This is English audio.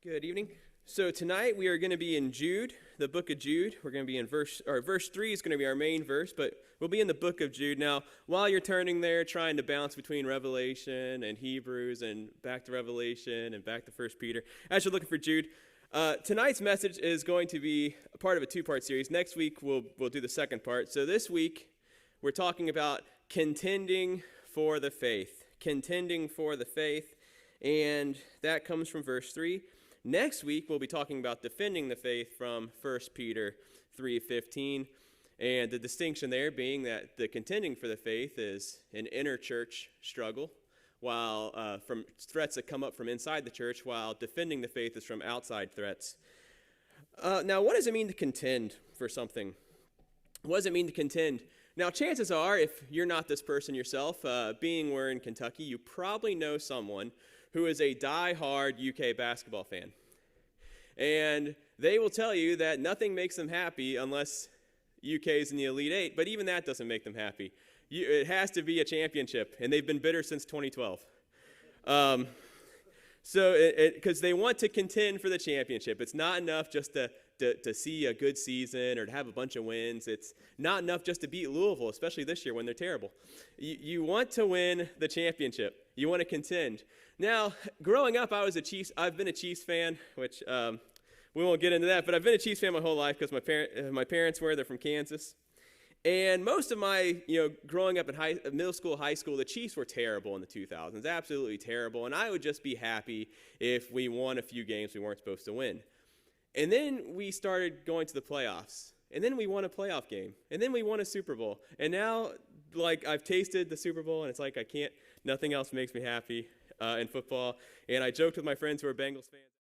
Good evening. So tonight we are going to be in Jude, the book of Jude. We're going to be in verse 3 is going to be our main verse, but we'll be in the book of Jude. Now, while you're turning there, trying to bounce between Revelation and Hebrews and back to Revelation and back to 1 Peter, as you're looking for Jude, tonight's message is going to be a part of a two-part series. Next week we'll do the second part. So this week we're talking about contending for the faith. Contending for the faith, and that comes from verse 3. Next week, we'll be talking about defending the faith from 1 Peter 3:15, and the distinction there being that the contending for the faith is an inner church struggle, while from threats that come up from inside the church, while defending the faith is from outside threats. Now, what does it mean to contend for something? What does it mean to contend? Now, chances are, if you're not this person yourself, being we're in Kentucky, you probably know someone who is a die-hard UK basketball fan. And they will tell you that nothing makes them happy unless UK is in the Elite Eight, but even that doesn't make them happy. It has to be a championship, and they've been bitter since 2012. Because they want to contend for the championship. It's not enough just to see a good season or to have a bunch of wins. It's not enough just to beat Louisville, especially this year when they're terrible. You want to win the championship. You want to contend. Now, growing up, I've been a Chiefs fan, which we won't get into that, but I've been a Chiefs fan my whole life because my parents were. They're from Kansas. And most of my, growing up in middle school, high school, the Chiefs were terrible in the 2000s, absolutely terrible. And I would just be happy if we won a few games we weren't supposed to win. And then we started going to the playoffs. And then we won a playoff game. And then we won a Super Bowl. And now, I've tasted the Super Bowl, and it's nothing else makes me happy in football. And I joked with my friends who are Bengals fans.